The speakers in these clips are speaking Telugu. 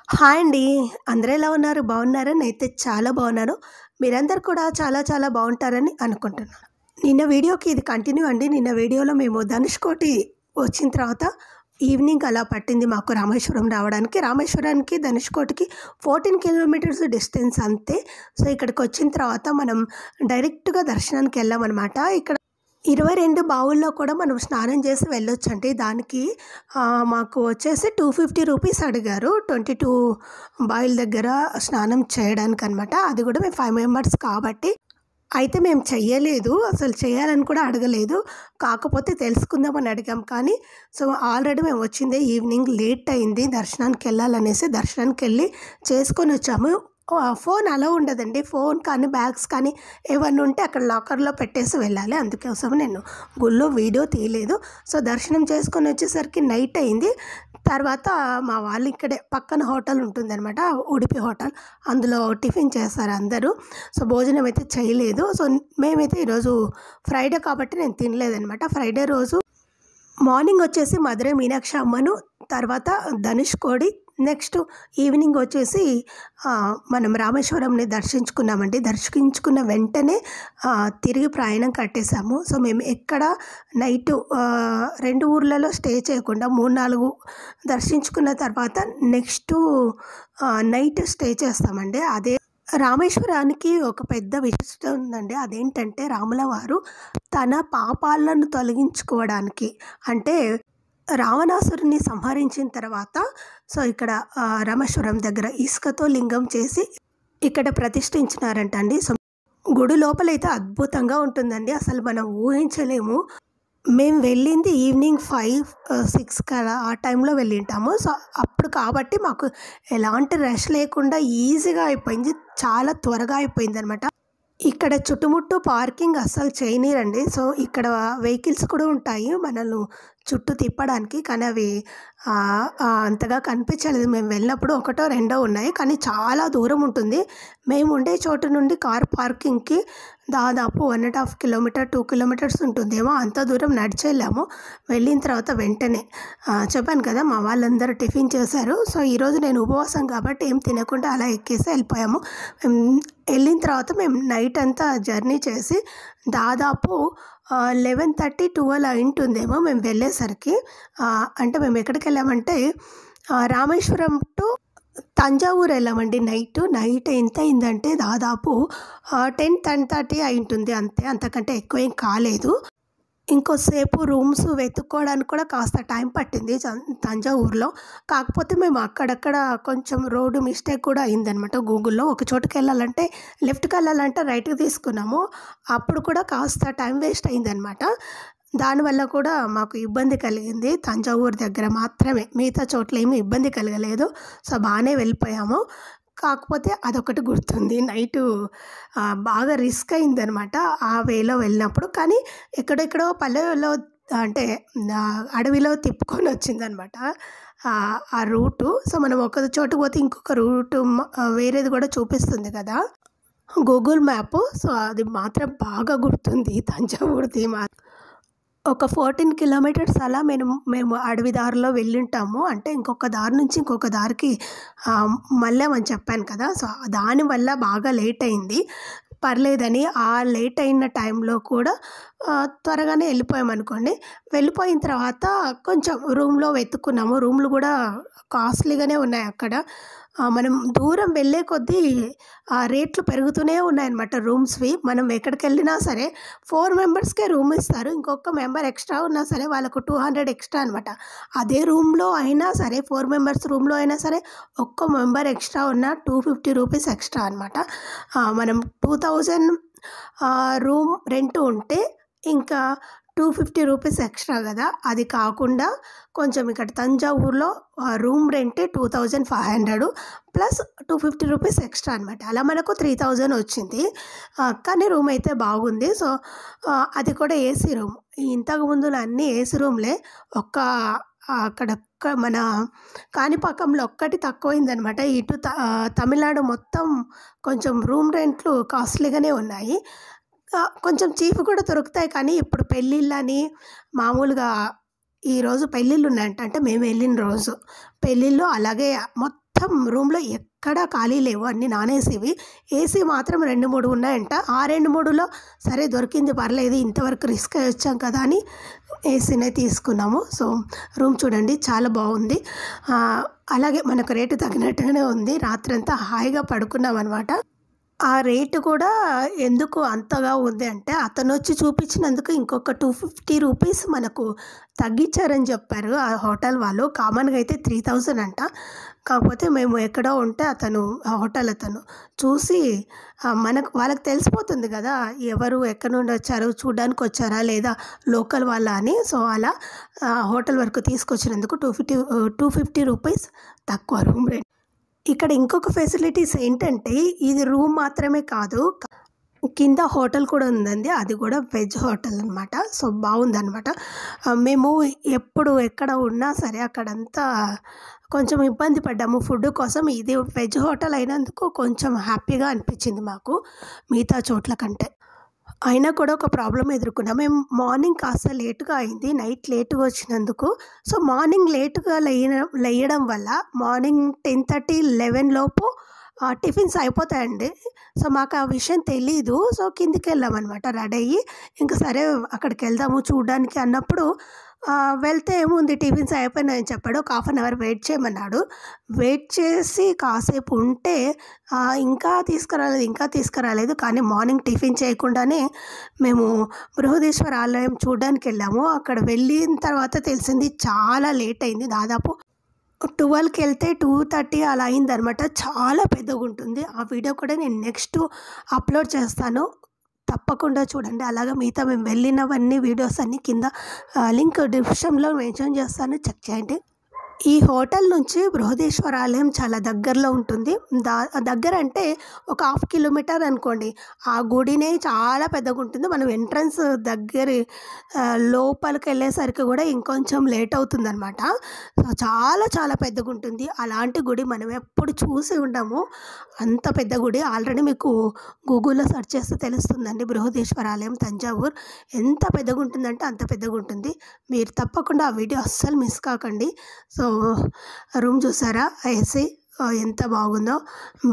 హాయ్ అండి. అందరూ ఎలా ఉన్నారు? బాగున్నారా? నేనైతే చాలా బాగున్నాను. మీరందరూ కూడా చాలా చాలా బాగుంటారని అనుకుంటున్నాను. నిన్న వీడియోకి ఇది కంటిన్యూ అండి. నిన్న వీడియోలో మేము ధనుష్కోటి వచ్చిన తర్వాత ఈవినింగ్ అలా పట్టింది మాకు రామేశ్వరం రావడానికి. రామేశ్వరానికి ధనుష్కోటికి 14 కిలోమీటర్స్ డిస్టెన్స్ అంతే. సో, ఇక్కడికి వచ్చిన తర్వాత మనం డైరెక్ట్‌గా దర్శనానికి వెళ్ళామనమాట. ఇక్కడ 22 బావుల్లో కూడా మనం స్నానం చేసి వెళ్ళొచ్చండి. దానికి మాకు వచ్చేసి 250 రూపీస్ అడిగారు. 22 బావిల దగ్గర స్నానం చేయడానికనమాట. అది కూడా మేము 5 మెంబర్స్ కాబట్టి. అయితే మేము చెయ్యలేదు. అసలు చేయాలని కూడా అడగలేదు. కాకపోతే తెలుసుకుందామని అడిగాం. కానీ సో, ఆల్రెడీ మేము వచ్చిందే ఈవినింగ్ లేట్ అయింది. దర్శనానికెళ్ళాలనేసి దర్శనానికెళ్ళి చేసుకొనొచ్చాము. ఫోన్ అలో ఉండదండి. ఫోన్ కానీ, బ్యాగ్స్ కానీ ఏవన్నా ఉంటే అక్కడ లాకర్‌లో పెట్టేసి వెళ్ళాలి. అందుకోసం నేను గుళ్ళో వీడియో తీయలేదు. సో, దర్శనం చేసుకొని వచ్చేసరికి నైట్ అయింది. తర్వాత మా వాళ్ళు ఇక్కడే పక్కన హోటల్ ఉంటుందనమాట. ఉడిపి హోటల్. అందులో టిఫిన్ చేస్తారు అందరూ. సో, భోజనం అయితే చేయలేదు. సో, మేమైతే ఈరోజు ఫ్రైడే కాబట్టి నేను తినలేదనమాట. ఫ్రైడే రోజు మార్నింగ్ వచ్చేసి మధురై మీనాక్షి అమ్మను, తర్వాత ధనుష్కోడి, నెక్స్ట్ ఈవినింగ్ వచ్చేసి మనం రామేశ్వరంని దర్శించుకున్నామండి. దర్శించుకున్న వెంటనే తిరిగి ప్రయాణం కట్టేసాము. సో, మేము ఎక్కడ నైటు 2 ఊర్లలో స్టే చేయకుండా 3, 4 దర్శించుకున్న తర్వాత నెక్స్టు నైట్ స్టే చేస్తామండి. అదే రామేశ్వరానికి ఒక పెద్ద విశిష్టత ఉందండి. అదేంటంటే రాముల వారు తన పాపాలను తొలగించుకోవడానికి, అంటే రావణాసురుడిని సంహరించిన తర్వాత సో, ఇక్కడ రామేశ్వరం దగ్గర ఇసుకతో లింగం చేసి ఇక్కడ ప్రతిష్ఠించినారంట అండి. సో, గుడి లోపలైతే అద్భుతంగా ఉంటుందండి. అసలు మనం ఊహించలేము. మేము వెళ్ళింది ఈవినింగ్ 5, 6 అలా ఆ టైంలో వెళ్ళింటాము. సో, అప్పుడు కాబట్టి మాకు ఎలాంటి రష్ లేకుండా ఈజీగా అయిపోయింది. చాలా త్వరగా అయిపోయిందనమాట. ఇక్కడ చుట్టుముట్టు పార్కింగ్ అస్సలు చేయనీరండి. సో, ఇక్కడ వెహికల్స్ కూడా ఉంటాయి మనల్ని చుట్టూ తిప్పడానికి. కానీ అవి అంతగా కనిపించలేదు. మేము వెళ్ళినప్పుడు ఒకటో రెండో ఉన్నాయి. కానీ చాలా దూరం ఉంటుంది. మేము ఉండే చోటు నుండి కార్ పార్కింగ్‌కి దాదాపు 1.5 కిలోమీటర్, 2 కిలోమీటర్స్ ఉంటుందేమో. అంత దూరం నడిచి వెళ్ళాము. వెళ్ళిన తర్వాత వెంటనే చెప్పాను కదా, మా వాళ్ళందరూ టిఫిన్ చేశారు. సో, ఈరోజు నేను ఉపవాసం కాబట్టి ఏం తినకుండా అలా ఎక్కేసి వెళ్ళిపోయాము. వెళ్ళిన తర్వాత మేము నైట్ అంతా జర్నీ చేసి దాదాపు 11:30, 12 అయింటుందేమో మేము వెళ్ళేసరికి. అంటే మేము ఎక్కడికి వెళ్ళామంటే రామేశ్వరం టు తంజావూరు వెళ్ళామండి. నైట్ ఎంత అయిందంటే దాదాపు 10, 10:30 అయింటుంది అంతే. అంతకంటే ఎక్కువ ఏం కాలేదు. ఇంకోసేపు రూమ్స్ వెతుక్కోవడానికి కూడా కాస్త టైం పట్టింది తంజావూరులో. కాకపోతే మేము అక్కడక్కడ కొంచెం రోడ్డు మిస్టేక్ కూడా అయిందనమాట గూగుల్‌లో. ఒక చోటుకెళ్ళాలంటే లెఫ్ట్‌కి వెళ్ళాలంటే రైట్‌కి తీసుకున్నాము. అప్పుడు కూడా కాస్త టైం వేస్ట్ అయిందనమాట. దానివల్ల కూడా మాకు ఇబ్బంది కలిగింది. తంజావూరు దగ్గర మాత్రమే. మిగతా చోట్ల ఏమి ఇబ్బంది కలగలేదు. సో, బాగానే వెళ్ళిపోయాము. కాకపోతే అదొకటి గుర్తుంది. నైటు బాగా రిస్క్ అయిందనమాట ఆ వేలో వెళ్ళినప్పుడు. కానీ ఎక్కడెక్కడో పల్లెల్లో అంటే అడవిలో తిప్పుకొని వచ్చిందనమాట ఆ రూటు. సో, మనం ఒక చోటుకి పోతే ఇంకొక రూటు వేరేది కూడా చూపిస్తుంది కదా గూగుల్ మ్యాపు. సో, అది మాత్రం బాగా గుర్తుంది తంజావూరుది ఒక 14 కిలోమీటర్స్ అలా మేము అడవి దారిలో వెళ్ళుంటాము. అంటే ఇంకొక దారి నుంచి ఇంకొక దారికి మళ్ళామని చెప్పాను కదా. సో, దానివల్ల బాగా లేట్ అయింది. పర్లేదని ఆ లేట్ అయిన టైంలో కూడా త్వరగానే వెళ్ళిపోయామనుకోండి. వెళ్ళిపోయిన తర్వాత కొంచెం రూమ్‌లో వెతుక్కున్నాము. రూమ్‌లు కూడా కాస్ట్లీగానే ఉన్నాయి అక్కడ. మనం దూరం వెళ్ళే కొద్దీ రేట్లు పెరుగుతూనే ఉన్నాయన్నమాట రూమ్స్‌వి. మనం ఎక్కడికెళ్ళినా సరే 4 మెంబర్స్‌కే రూమ్ ఇస్తారు. ఇంకొక మెంబర్ ఎక్స్ట్రా ఉన్నా సరే వాళ్ళకు 200 ఎక్స్ట్రా అనమాట. అదే రూమ్‌లో అయినా సరే 4 మెంబర్స్ రూమ్‌లో అయినా సరే ఒక్క మెంబర్ ఎక్స్ట్రా ఉన్నా 250 రూపీస్ ఎక్స్ట్రా అనమాట. మనం 2000 రూమ్ రెంట్ ఉంటే ఇంకా 250 రూపీస్ ఎక్స్ట్రా కదా. అది కాకుండా కొంచెం ఇక్కడ తంజావూరులో రూమ్ రెంటే 2500 ప్లస్ 250 రూపీస్ ఎక్స్ట్రా అనమాట. అలా మనకు 3000 వచ్చింది. కానీ రూమ్ అయితే బాగుంది. సో, అది కూడా ఏసీ రూమ్. ఇంతకు ముందులో అన్నీ ఏసీ రూమ్లే. అక్కడ మన కాణిపాకంలో ఒక్కటి తక్కువైందనమాట. ఇటు తమిళనాడు మొత్తం కొంచెం రూమ్ రెంట్లు కాస్ట్లీగానే ఉన్నాయి. కొంచెం చీప్ కూడా దొరుకుతాయి. కానీ ఇప్పుడు పెళ్ళిళ్ళని మామూలుగా ఈరోజు పెళ్ళిళ్ళు ఉన్నాయంట. అంటే మేము వెళ్ళిన రోజు పెళ్ళిళ్ళు అలాగే మొత్తం మొత్తం రూమ్లో ఎక్కడా ఖాళీ లేవు, అన్నీ నాన్ ఏసీవి. ఏసీ మాత్రం 2-3 ఉన్నాయంట. ఆ 2-3లో సరే దొరికింది పర్లేదు, ఇంతవరకు రిస్క్ వచ్చాం కదా అని ఏసీనే తీసుకున్నాము. సో రూమ్ చూడండి చాలా బాగుంది. అలాగే మనకు రేటు తగినట్టుగానే ఉంది. రాత్రంతా హాయిగా పడుకున్నాం అనమాట. ఆ రేటు కూడా ఎందుకు అంతగా ఉంది అంటే అతను వచ్చి చూపించినందుకు ఇంకొక 250 రూపీస్ మనకు తగ్గించారని చెప్పారు ఆ హోటల్ వాళ్ళు. కామన్గా అయితే 3000 అంట. కాకపోతే మేము ఎక్కడో ఉంటే అతను ఆ హోటల్ అతను చూసి వాళ్ళకి తెలిసిపోతుంది కదా ఎవరు ఎక్కడి నుండి వచ్చారు, చూడడానికి వచ్చారా లేదా లోకల్ వాళ్ళ అని. సో అలా హోటల్ వరకు తీసుకొచ్చినందుకు 250 రూపీస్ తక్కువ రూమ్ రేట్. ఇక్కడ ఇంకొక ఫెసిలిటీస్ ఏంటంటే ఇది రూమ్ మాత్రమే కాదు, కింద హోటల్ కూడా ఉందండి. అది కూడా వెజ్ హోటల్ అనమాట. సో బాగుందనమాట. మేము ఎక్కడ ఉన్నా సరే అక్కడంతా కొంచెం ఇబ్బంది పడ్డాము ఫుడ్ కోసం. ఇది వెజ్ హోటల్ అయినందుకు కొంచెం హ్యాపీగా అనిపించింది మాకు మిగతా చోట్ల కంటే. అయినా కూడా ఒక ప్రాబ్లం ఎదుర్కొన్నాం. మేము మార్నింగ్ కాస్త లేటుగా అయింది, నైట్ లేటుగా వచ్చినందుకు. సో మార్నింగ్ లేటుగా లేయడం వల్ల మార్నింగ్ 10:30, 11 లోపు టిఫిన్స్ అయిపోతాయండి. సో మాకు ఆ విషయం తెలీదు. సో కిందికి వెళ్ళామన్నమాట రెడీ అయ్యి. ఇంకా సరే అక్కడికి వెళ్దాము చూడడానికి అన్నప్పుడు వెళ్తే ఏముంది టిఫిన్స్ అయిపోయినాయని చెప్పాడు. ఒక 1/2 అవర్ వెయిట్ చేయమన్నాడు. వెయిట్ చేసి కాసేపు ఉంటే ఇంకా తీసుకురాలేదు. కానీ మార్నింగ్ టిఫిన్ చేయకుండానే మేము బృహదీశ్వర ఆలయం చూడడానికి వెళ్ళాము. అక్కడ వెళ్ళిన తర్వాత తెలిసింది చాలా లేట్ అయింది. దాదాపు 12కి వెళ్తే 2:30 అలా అయిందనమాట. చాలా పెద్దగా ఉంటుంది. ఆ వీడియో కూడా నేను నెక్స్ట్ అప్లోడ్ చేస్తాను, తప్పకుండా చూడండి. అలాగే మిగతా మేము వెళ్ళినవన్నీ వీడియోస్ అన్నీ కింద లింక్ డిస్క్రిప్షన్లో మెన్షన్ చేస్తాను, చెక్ చేయండి. ఈ హోటల్ నుంచి బృహదీశ్వర ఆలయం చాలా దగ్గరలో ఉంటుంది. దగ్గర అంటే ఒక 1/2 కిలోమీటర్ అనుకోండి. ఆ గుడినే చాలా పెద్దగా ఉంటుంది. మనం ఎంట్రన్స్ దగ్గర లోపలికి వెళ్ళేసరికి కూడా ఇంకొంచెం లేట్ అవుతుందన్నమాట. సో చాలా పెద్దగా ఉంటుంది. అలాంటి గుడి మనం ఎప్పుడు చూసి ఉండము, అంత పెద్ద గుడి. ఆల్రెడీ మీకు గూగుల్లో సెర్చ్ చేస్తే తెలుస్తుందండి. బృహదీశ్వర ఆలయం తంజావూర్ ఎంత పెద్దగా ఉంటుందంటే అంత పెద్దగా ఉంటుంది. మీరు తప్పకుండా ఆ వీడియో అస్సలు మిస్ కాకండి. సో రూమ్ చూసారా ఏసీ ఎంత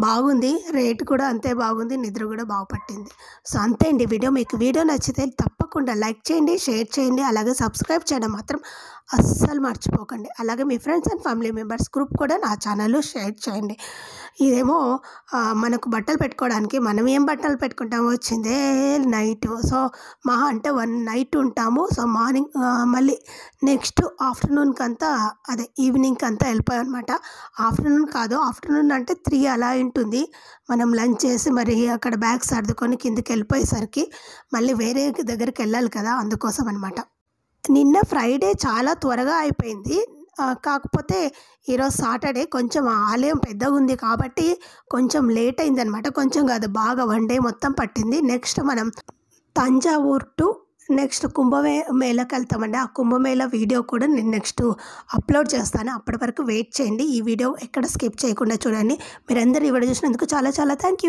బాగుంది. రేట్ కూడా అంతే బాగుంది, నిద్ర కూడా బాగా పట్టింది. సో అంతే అండి వీడియో. మీకు వీడియో నచ్చితే తప్పకుండా లైక్ చేయండి, షేర్ చేయండి, అలాగే సబ్స్క్రైబ్ చేయడం మాత్రం అస్సలు మర్చిపోకండి. అలాగే మీ friends and family members group కూడా నా ఛానల్లో షేర్ చేయండి. ఇదేమో మనకు బట్టలు పెట్టుకోవడానికి. మనం ఏం బట్టలు పెట్టుకుంటామో వచ్చిందే నైట్. సో మహా అంటే 1 నైట్ ఉంటాము. సో మార్నింగ్ మళ్ళీ నెక్స్ట్ ఆఫ్టర్నూన్కి అంతా ఈవినింగ్కి అంతా వెళ్ళిపోయాం అనమాట. ఆఫ్టర్నూన్ కాదు, ఆఫ్టర్నూన్ అంటే 3 అలా ఉంటుంది. మనం లంచ్ చేసి మరి అక్కడ బ్యాగ్ సర్దుకొని కిందికి వెళ్ళిపోయేసరికి మళ్ళీ వేరే దగ్గరికి వెళ్ళాలి కదా, అందుకోసం అనమాట. నిన్న ఫ్రైడే చాలా త్వరగా అయిపోయింది. కాకపోతే ఈరోజు సాటర్డే కొంచెం ఆలయం పెద్దగా ఉంది కాబట్టి కొంచెం లేట్ అయిందనమాట. కొంచెం కాదు, బాగా 1 డే మొత్తం పట్టింది. నెక్స్ట్ మనం తంజావూర్ టు నెక్స్ట్ కుంభమేళకి వెళ్తామండి. ఆ కుంభమేళ వీడియో కూడా నేను నెక్స్ట్ అప్లోడ్ చేస్తాను. అప్పటి వరకు వెయిట్ చేయండి. ఈ వీడియో ఎక్కడ స్కిప్ చేయకుండా చూడండి. మీరందరూ ఈ వీడియో చూసినందుకు చాలా థ్యాంక్ యూ.